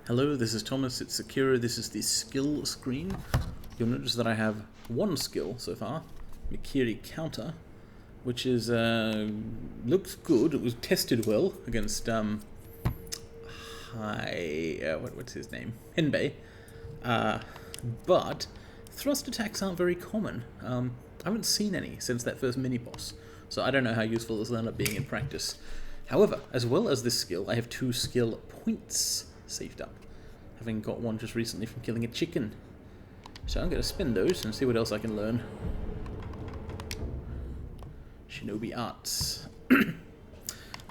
Hello, this is Thomas, it's Sekiro, this is the skill screen. You'll notice that I have one skill so far, Mikiri Counter, which is, looks good. It was tested well against, what's his name? Henbei. But thrust attacks aren't very common. I haven't seen any since that first mini-boss, so I don't know how useful this will end up being in practice. However, as well as this skill, I have 2 skill points saved up, having got one just recently from killing a chicken. So I'm going to spend those and see what else I can learn. Shinobi Arts.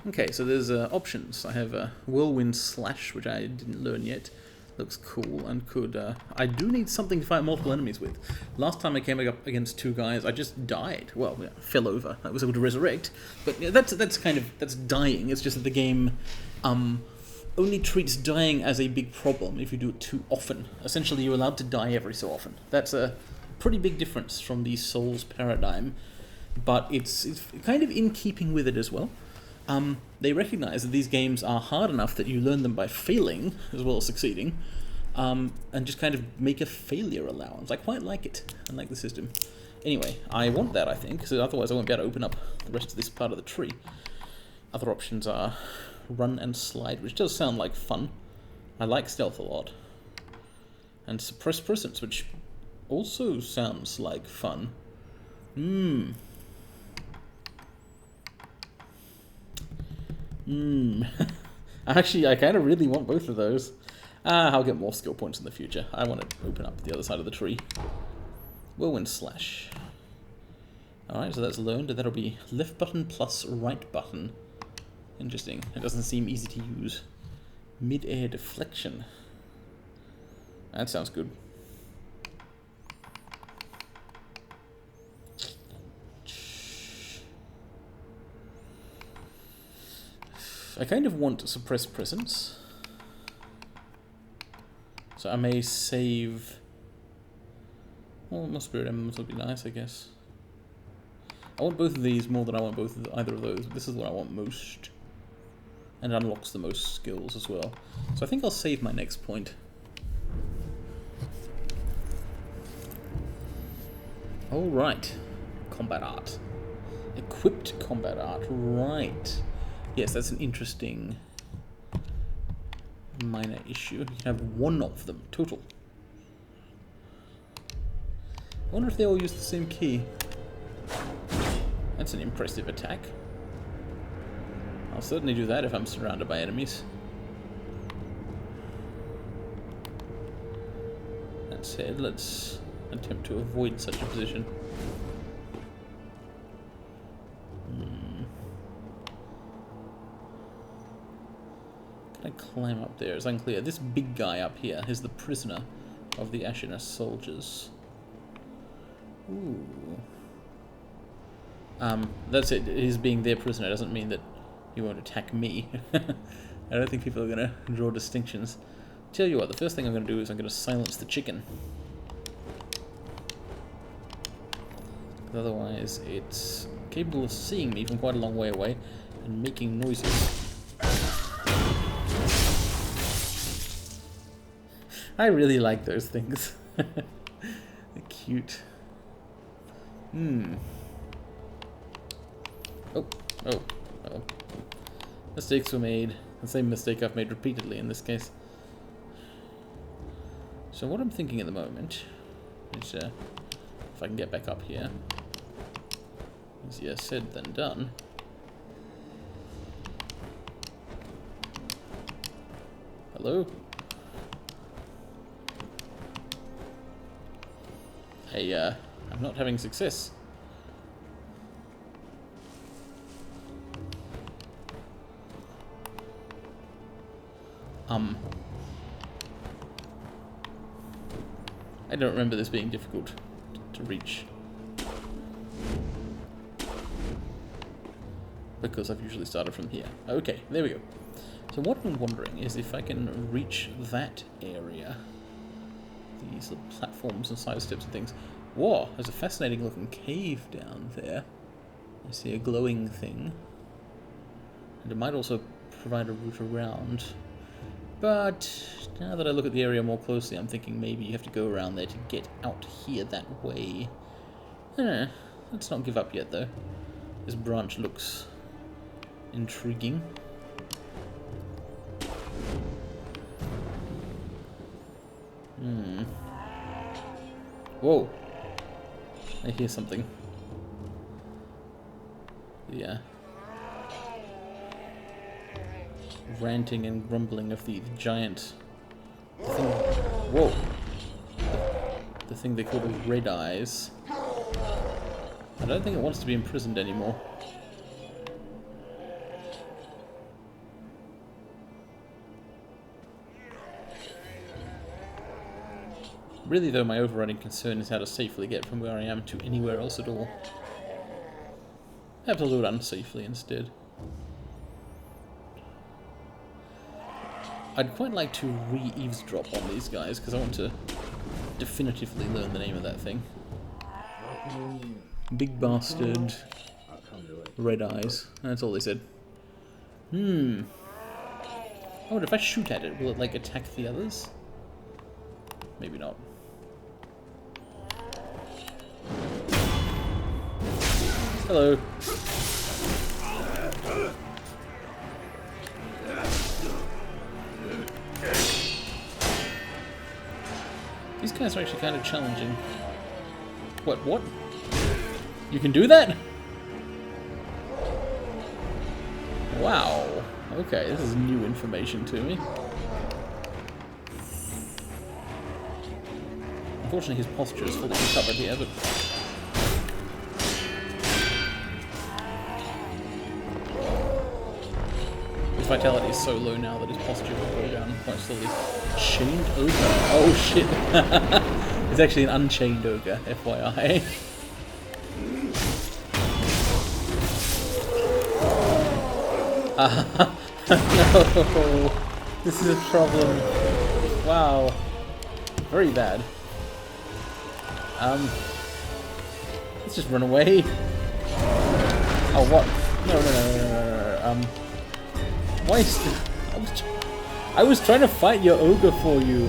Okay, so there's options. I have a Whirlwind Slash, which I didn't learn yet. Looks cool and could... I do need something to fight multiple enemies with. Last time I came up against 2 guys, I just died. Well, yeah, fell over. I was able to resurrect. But yeah, that's dying. It's just that the game only treats dying as a big problem if you do it too often. Essentially, you're allowed to die every so often. That's a pretty big difference from the Souls paradigm. But it's kind of in keeping with it as well. They recognize that these games are hard enough that you learn them by failing as well as succeeding, and just kind of make a failure allowance. I quite like it. I like the system. Anyway, I want that, I think, because otherwise I won't be able to open up the rest of this part of the tree. Other options are run and slide, which does sound like fun. I like stealth a lot. And suppress presence, which also sounds like fun. Actually, I kind of really want both of those. I'll get more skill points in the future. I want to open up the other side of the tree. Whirlwind Slash. Alright, so that's learned. That'll be left button plus right button. Interesting. It doesn't seem easy to use. Mid-air deflection. That sounds good. I kind of want suppress presence, so I may save. Well, my spirit emblems would be nice, I guess. I want both of these more than I want either of those. This is what I want most, and it unlocks the most skills as well. So I think I'll save my next point. All right, combat art, equipped combat art, right. Yes, that's an interesting minor issue. You can have 1 of them total. I wonder if they all use the same key. That's an impressive attack. I'll certainly do that if I'm surrounded by enemies. That said, let's attempt to avoid such a position. I climb up there? It's unclear. This big guy up here is the prisoner of the Ashina soldiers. Ooh. That's it. His being their prisoner doesn't mean that he won't attack me. I don't think people are going to draw distinctions. Tell you what, the first thing I'm going to do is I'm going to silence the chicken. Otherwise, it's capable of seeing me from quite a long way away and making noises. I really like those things. They're cute. Oh. Mistakes were made. The same mistake I've made repeatedly in this case. So what I'm thinking at the moment is, if I can get back up here, easier said than done. Hello? Hey, I'm not having success. I don't remember this being difficult to reach. Because I've usually started from here. Okay, there we go. So what I'm wondering is if I can reach that area. These little platforms and side steps and things. Whoa, there's a fascinating looking cave down there. I see a glowing thing. And it might also provide a route around. But now that I look at the area more closely, I'm thinking maybe you have to go around there to get out here that way. Let's not give up yet, though. This branch looks intriguing. Whoa. I hear something. Yeah. Ranting and grumbling of the giant thing. Whoa. The thing they call the Red Eyes. I don't think it wants to be imprisoned anymore. Really, though, my overriding concern is how to safely get from where I am to anywhere else at all. Perhaps I'll do it unsafely instead. I'd quite like to re-eavesdrop on these guys, because I want to definitively learn the name of that thing. Big bastard. Red eyes. That's all they said. I wonder if I shoot at it, will it, like, attack the others? Maybe not. Hello. These guys are actually kind of challenging. What? You can do that? Wow. Okay, this is new information to me. Unfortunately, his posture is fully recovered here, but... his vitality is so low now that his posture will go down quite slowly. Chained ogre? Oh shit! It's actually an unchained ogre, FYI. No! This is a problem. Wow. Very bad. Let's just run away. Oh, what? No. Why is I was trying to fight your ogre for you.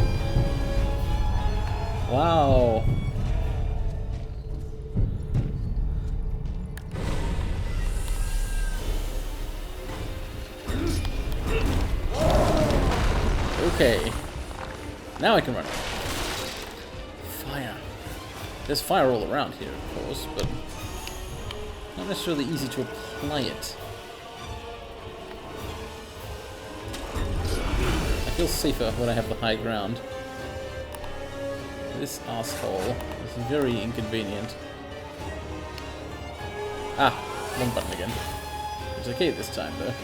Wow. Okay. Now I can run. Fire. There's fire all around here, of course, but not necessarily easy to apply it. I feel safer when I have the high ground. This asshole is very inconvenient. Ah, wrong button again. It's okay this time, though.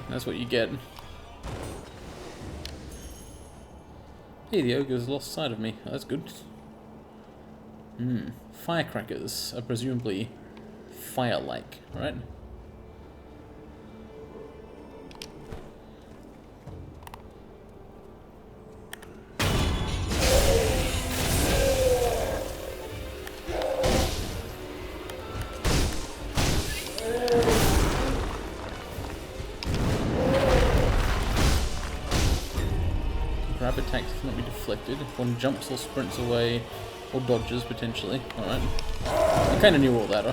That's what you get. Hey, the ogre's lost sight of me. Oh, that's good. Firecrackers are presumably fire-like, right? Grab attacks cannot be deflected. If one jumps or sprints away, or dodges potentially. Alright. I kinda knew all that.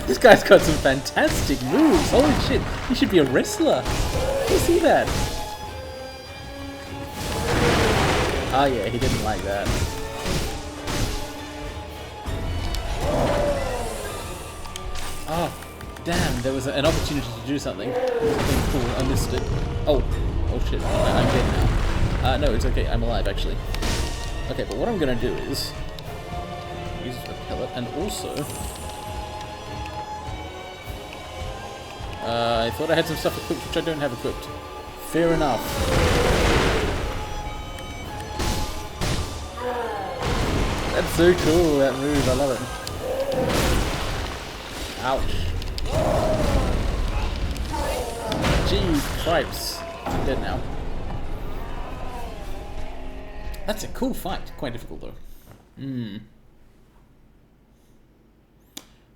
This guy's got some fantastic moves. Holy shit. He should be a wrestler. You see that? Ah yeah, he didn't like that. Oh. Damn, there was an opportunity to do something. Cool, I missed it. Oh shit, I'm dead now. No, it's okay, I'm alive actually. Okay, but what I'm gonna do is use a pellet, and also I thought I had some stuff equipped which I don't have equipped. Fair enough. That's so cool, that move, I love it. Ouch. Jeez, cripes. I'm dead now. That's a cool fight. Quite difficult though.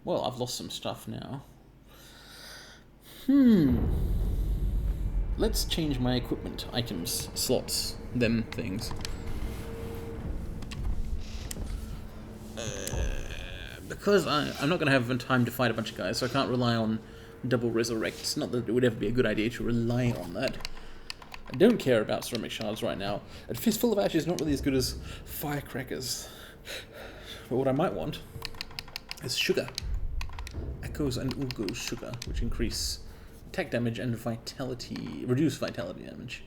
Well, I've lost some stuff now. Let's change my equipment, items, slots, them things. Because I'm not going to have time to fight a bunch of guys, so I can't rely on double resurrects. Not that it would ever be a good idea to rely on that. I don't care about ceramic shards right now. A fistful of ash is not really as good as firecrackers. But what I might want is sugar. Echoes and Ugo's sugar, which increase attack damage and vitality, reduce vitality damage.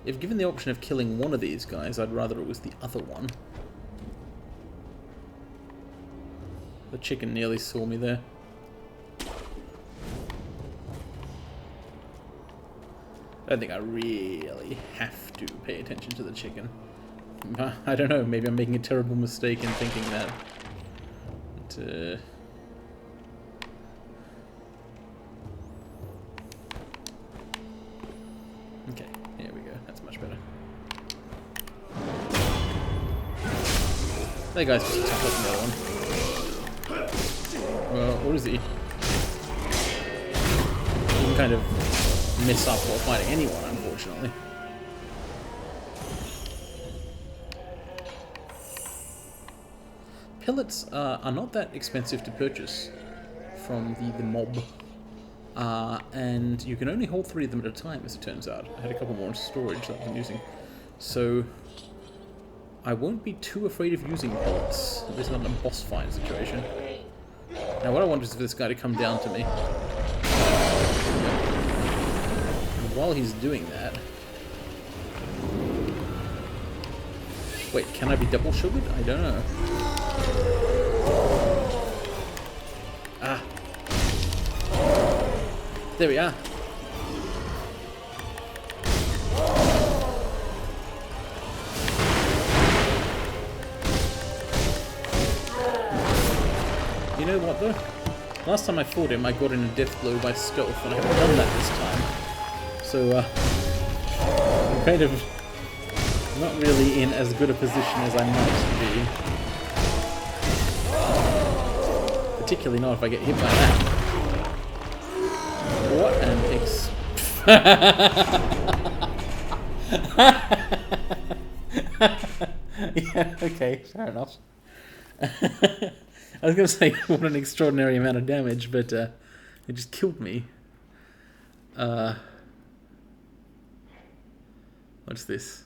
If given the option of killing one of these guys, I'd rather it was the other one. The chicken nearly saw me there. I don't think I really have to pay attention to the chicken. I don't know, maybe I'm making a terrible mistake in thinking that. But, okay, here we go. That's much better. That guy's just tough as another one. Well, what is he? You can kind of miss up while fighting anyone, unfortunately. Pellets are not that expensive to purchase from the mob. And you can only hold 3 of them at a time, as it turns out. I had a couple more in storage that I've been using. So I won't be too afraid of using pellets. This is not a boss fight situation. Now what I want is for this guy to come down to me. And while he's doing that... Wait, can I be double sugared? I don't know. Ah. There we are. You know what though? Last time I fought him, I got in a death blow by stealth, and I haven't done that this time. So, I'm kind of not really in as good a position as I might be. Particularly not if I get hit by that. What an yeah, okay, fair enough. I was going to say, what an extraordinary amount of damage, but it just killed me. What's this?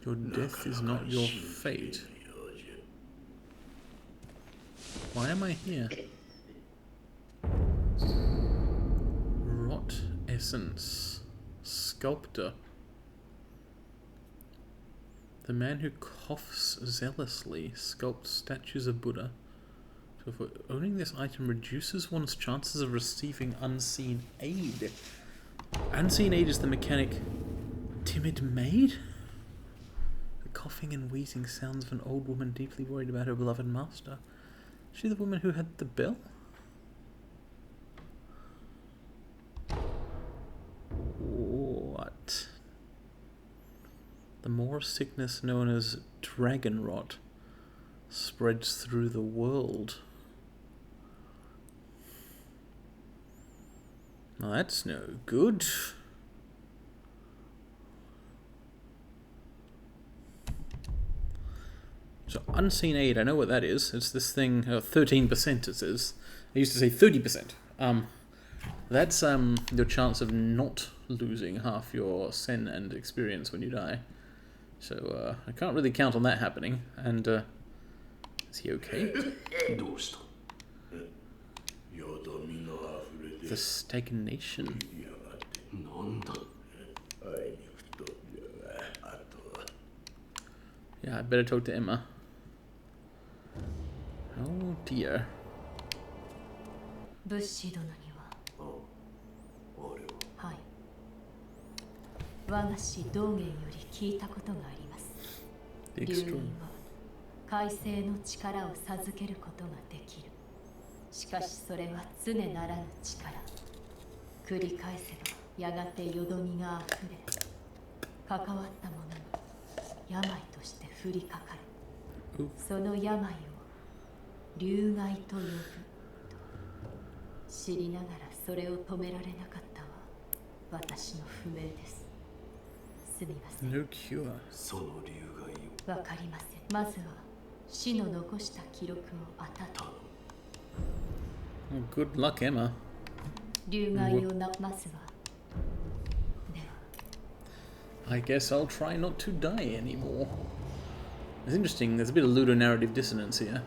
Your death is not your fate. Why am I here? Rot essence. Sculptor. The man who coughs zealously sculpts statues of Buddha. So if owning this item reduces one's chances of receiving unseen aid. Unseen aid is the mechanic timid maid? The coughing and wheezing sounds of an old woman deeply worried about her beloved master. Is she the woman who had the bell? What? The more sickness known as Dragonrot spreads through the world. Now that's no good. So unseen aid, I know what that is. It's this thing, 13% it says. I used to say 30%. That's your chance of not losing half your sen and experience when you die. So I can't really count on that happening. And Is he okay? The stagnation. Yeah, I better talk to Emma. Oh dear. 物資殿には、はい、我が師道元より聞いたことがあります。流人は海星の力を授けることができる。しかしそれは常ならぬ力。繰り返せばやがてよどみがあふれ、関わった者が病として降りかかる。その病を流害と呼ぶ。知りながらそれを止められなかったわ。私の不明です。すみません。No cure. その流害を。わかりません。まずは死の残した記録を当たった。Good luck, Emma. 流害をなますわ。では。I guess I'll try not to die anymore. It's interesting. There's a bit of ludonarrative dissonance here.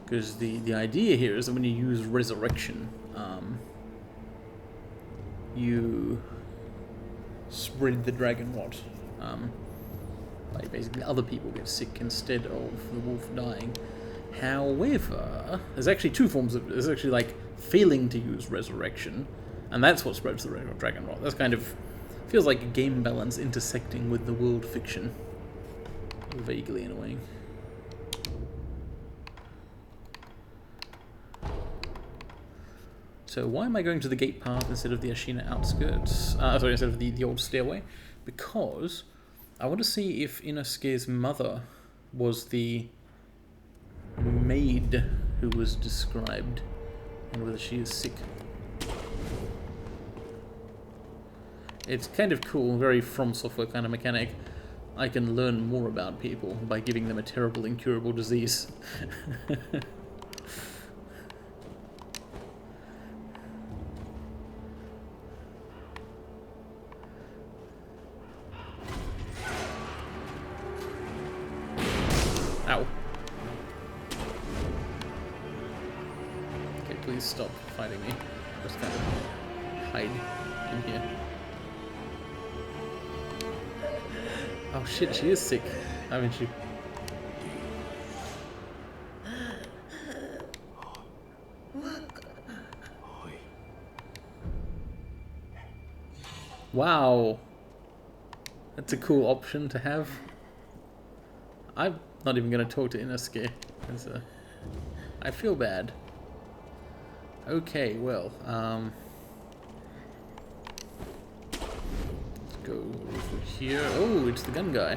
Because the idea here is that when you use resurrection, you spread the Dragonrot. Like basically other people get sick instead of the wolf dying. However, there's actually two forms of... There's actually like failing to use resurrection, and that's what spreads the Dragonrot. That's kind of... feels like a game balance intersecting with the world fiction. Vaguely annoying. So why am I going to the gate path instead of the Ashina outskirts? Sorry, instead of the old stairway? Because I want to see if Inosuke's mother was the maid who was described, and whether she is sick. It's kind of cool, very From Software kind of mechanic. I can learn more about people by giving them a terrible, incurable disease. Ow. Okay, please stop fighting me. Just kind of hide in here. Oh shit, she is sick, haven't you? Wow. That's a cool option to have. I'm not even going to talk to Inosuke. I feel bad. Okay, well, let's go over here. Oh, it's the gun guy.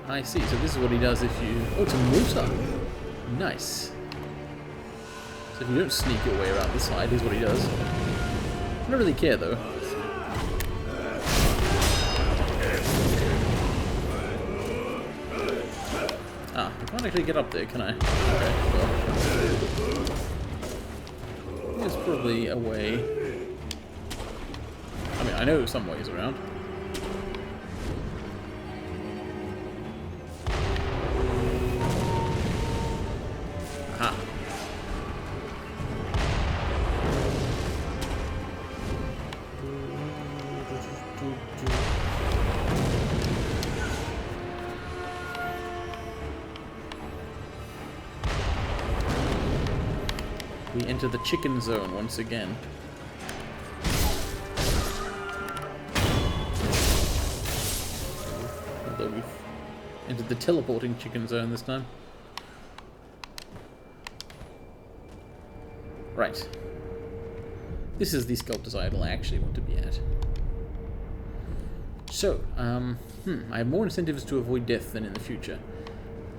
I see, so this is what he does if you... Oh, it's a mortar. Nice. So if you don't sneak your way around the side, here's what he does. I don't really care, though. Ah, I can't actually get up there, can I? Okay, well. There's probably a way. I mean, I know some ways around. Aha. We enter the chicken zone once again. Although we've entered the teleporting chicken zone this time. Right. This is the sculptor's idol I actually want to be at. So, I have more incentives to avoid death than in the future.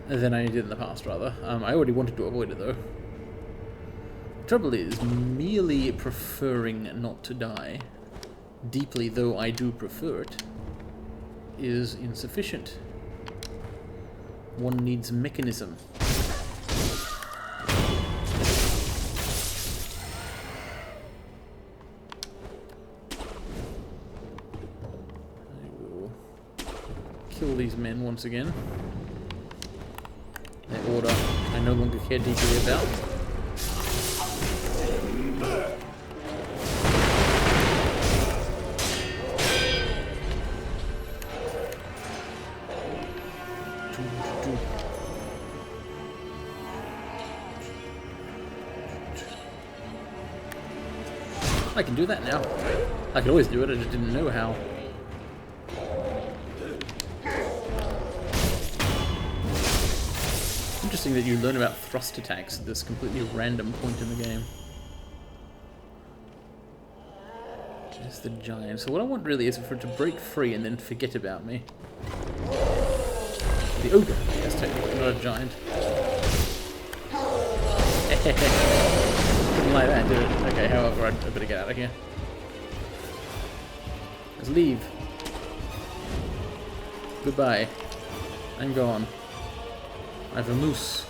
Than I did in the past, rather. I already wanted to avoid it, though. Trouble is, merely preferring not to die, deeply though I do prefer it, is insufficient. One needs mechanism. I will kill these men once again. no longer care deeply about. I can do that now. I could always do it, I just didn't know how. Interesting that you learn about thrust attacks at this completely random point in the game. There's the giant. So what I want really is for it to break free and then forget about me. The ogre, yes, technically, not a giant. Didn't like that, did it? Okay, however, I better get out of here. Let's leave. Goodbye. I'm gone. I have a moose.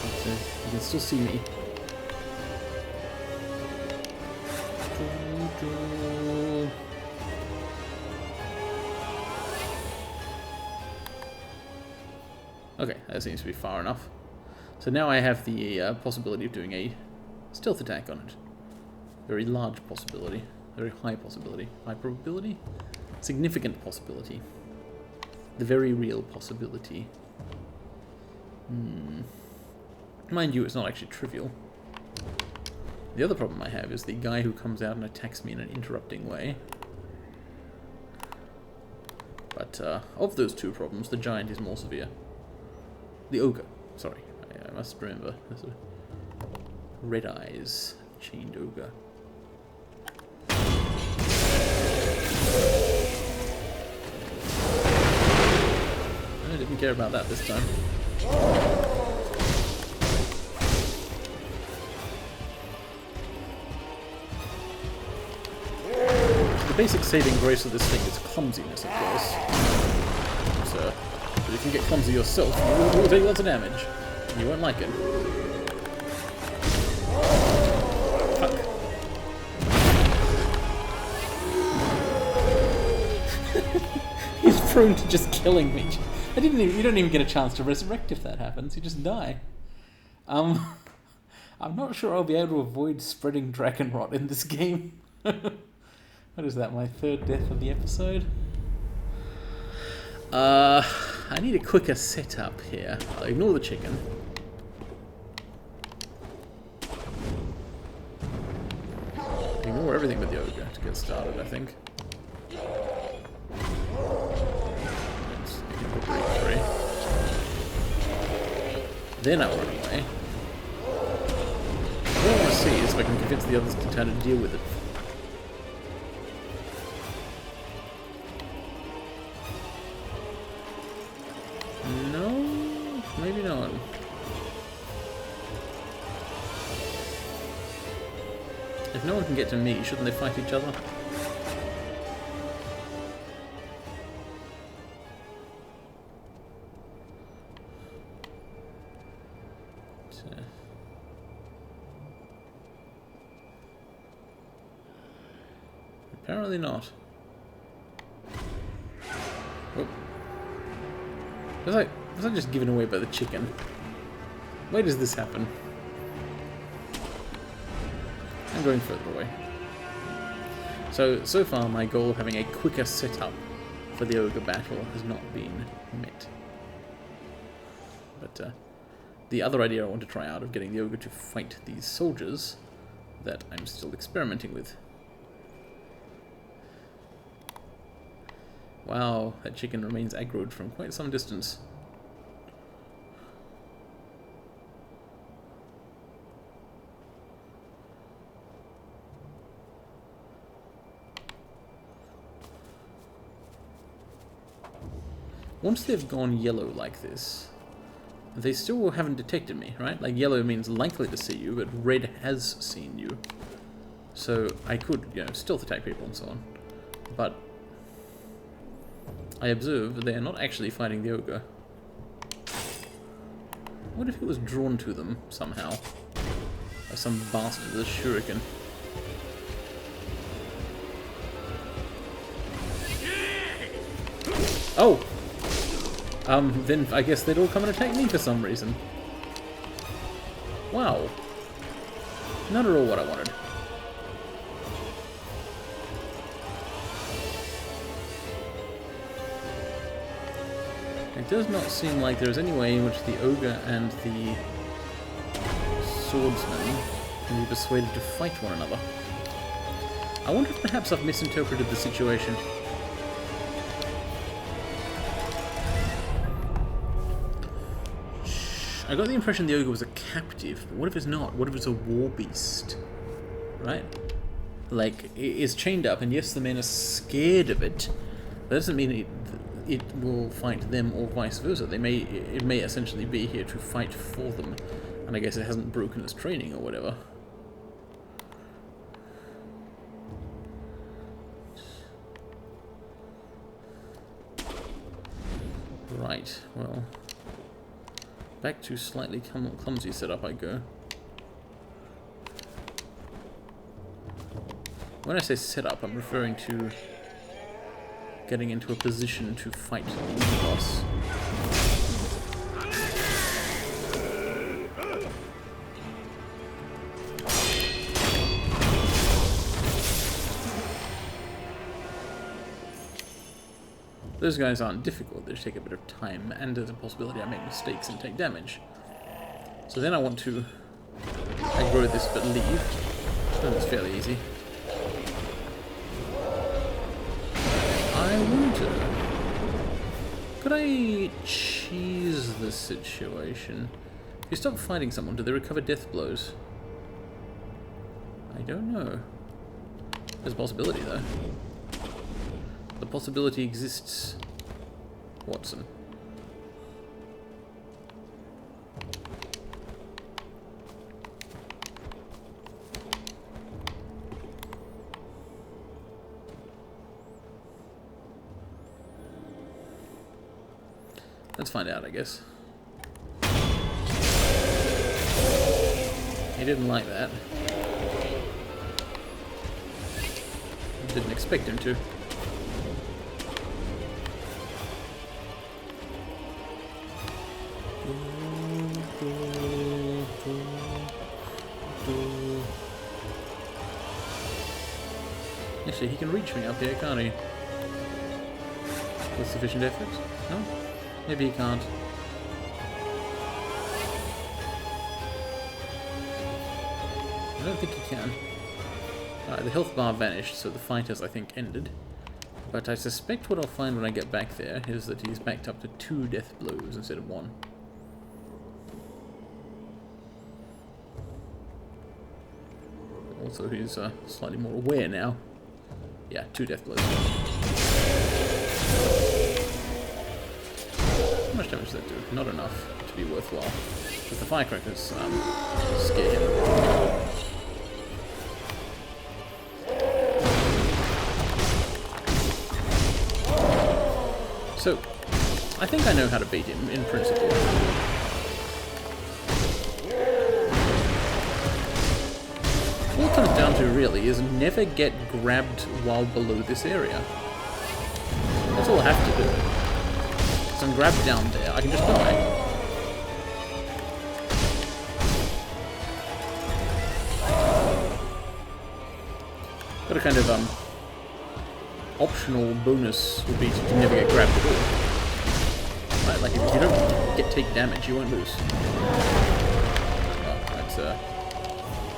But, you can still see me. Okay, that seems to be far enough. So now I have the possibility of doing a stealth attack on it. Very large possibility. Very high possibility. High probability? Significant possibility. The very real possibility. Mind you, it's not actually trivial. The other problem I have is the guy who comes out and attacks me in an interrupting way. But of those two problems, the giant is more severe. The ogre, sorry. I must remember. There's a red eyes, chained ogre. I didn't care about that this time. The basic saving grace of this thing is clumsiness, of course. So, but if you get clumsy yourself, you will take lots of damage. And you won't like it. Fuck. He's prone to just killing me. You don't even get a chance to resurrect if that happens. You just die. I'm not sure I'll be able to avoid spreading Dragonrot in this game. What is that, my third death of the episode? I need a quicker setup here. I'll ignore the chicken. Ignore everything but the ogre to get started, I think. Then I'll run away. What I want to see is if I can convince the others to how to deal with it. No, maybe not. If no one can get to me, shouldn't they fight each other? Apparently not. Oh. Was I just given away by the chicken? Why does this happen? I'm going further away. So far my goal of having a quicker setup for the ogre battle has not been met. But the other idea I want to try out of getting the ogre to fight these soldiers that I'm still experimenting with. Wow, that chicken remains aggroed from quite some distance. Once they've gone yellow like this, they still haven't detected me, right? Like yellow means likely to see you, but red has seen you. So I could, stealth attack people and so on. But I observe that they are not actually fighting the ogre. What if it was drawn to them somehow? By some bastard with a shuriken. Oh! then I guess they'd all come and attack me for some reason. Wow. Not at all what I wanted. It does not seem like there is any way in which the Ogre and the Swordsman can be persuaded to fight one another. I wonder if perhaps I've misinterpreted the situation. I got the impression the Ogre was a captive, but what if it's not? What if it's a war beast? Right? Like, it's chained up, and yes, the men are scared of it. That doesn't mean it will fight them or vice versa. It may essentially be here to fight for them, and I guess it hasn't broken its training or whatever. Right, well, back to slightly clumsy setup I go. When I say setup, I'm referring to getting into a position to fight the boss. Those guys aren't difficult, they just take a bit of time, and there's a possibility I make mistakes and take damage. So then I want to aggro this but leave. That's fairly easy. I wonder, could I cheese the situation? If you stop fighting someone, do they recover death blows? I don't know. There's a possibility though. The possibility exists, Watson. Let's find out, I guess. He didn't like that. Didn't expect him to. Actually, he can reach me up here, can't he? With sufficient effort? No? Maybe he can't. I don't think he can. Alright, the health bar vanished, so the fight has, I think, ended. But I suspect what I'll find when I get back there is that he's backed up to 2 death blows instead of 1. Also, he's slightly more aware now. Yeah, 2 death blows. How much damage does that do? Not enough to be worthwhile. But the firecrackers scare him. So, I think I know how to beat him, in principle. All it comes down to, really, is never get grabbed while below this area. That's all I have to do. So I'm grabbed down there, I can just die. Got a kind of, optional bonus would be to never get grabbed at all. Right, like if you don't take damage, you won't lose. Well, that's of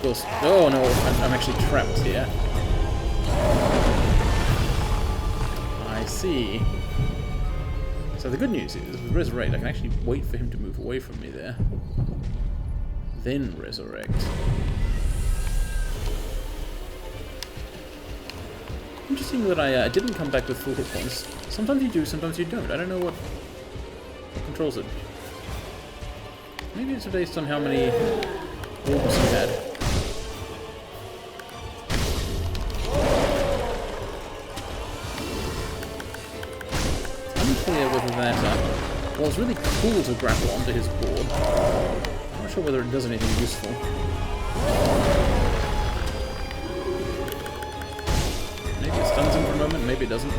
course. Oh no, I'm actually trapped here. I see. So the good news is, with Resurrect, I can actually wait for him to move away from me there. Then Resurrect. Interesting that I didn't come back with full hit points. Sometimes you do, sometimes you don't. I don't know what controls it. Maybe it's based on how many orbs you had. Unclear whether that... well, it's really cool to grapple onto his board. I'm not sure whether it does anything useful. Maybe it stuns him for a moment, maybe it doesn't.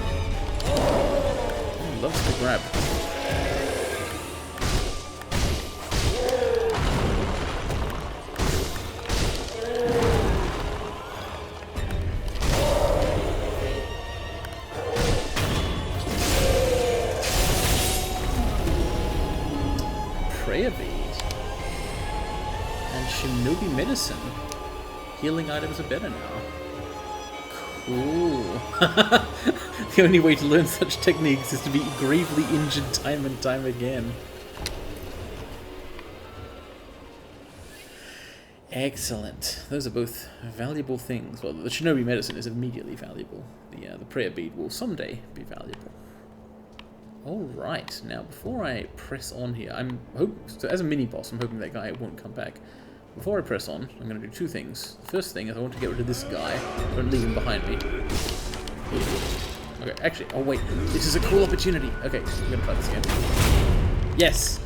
Oh, loves to grab. prayer bead. And shinobi medicine. Healing items are better now. Cool. The only way to learn such techniques is to be gravely injured time and time again. Excellent. Those are both valuable things. Well, the shinobi medicine is immediately valuable. The prayer bead will someday be valuable. Alright, now before I press on here, so as a mini-boss, I'm hoping that guy won't come back. Before I press on, I'm going to do two things. The first thing is I want to get rid of this guy. Don't leave him behind me. Okay, actually, oh wait, this is a cool opportunity. Okay, I'm going to try this again. Yes!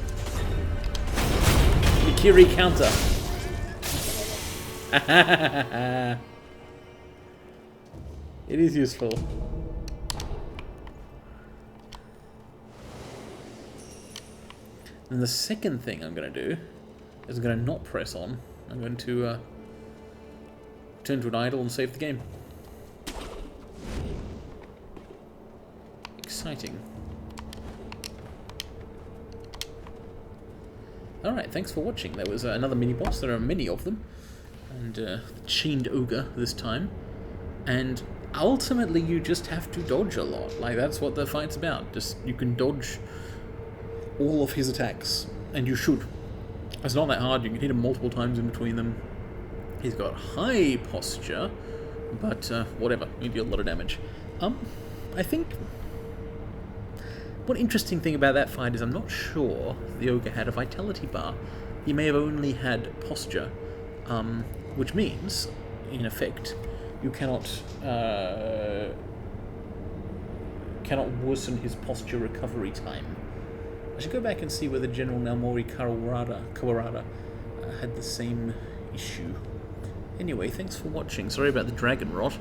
Mikiri counter. It is useful. And the second thing I'm going to do is I'm going to not press on. I'm going to turn to an idol and save the game. Exciting. Alright, thanks for watching. There was another mini-boss. There are many of them. And the chained ogre this time. And ultimately you just have to dodge a lot. Like, that's what the fight's about. Just, you can dodge all of his attacks. And you should. It's not that hard. You can hit him multiple times in between them. He's got high posture. But, whatever. You deal a lot of damage. I think one interesting thing about that fight is I'm not sure the ogre had a vitality bar. He may have only had posture. Which means, in effect, you cannot worsen his posture recovery time. I should go back and see whether General Naomori Kawahara had the same issue. Anyway, thanks for watching. Sorry about the Dragonrot.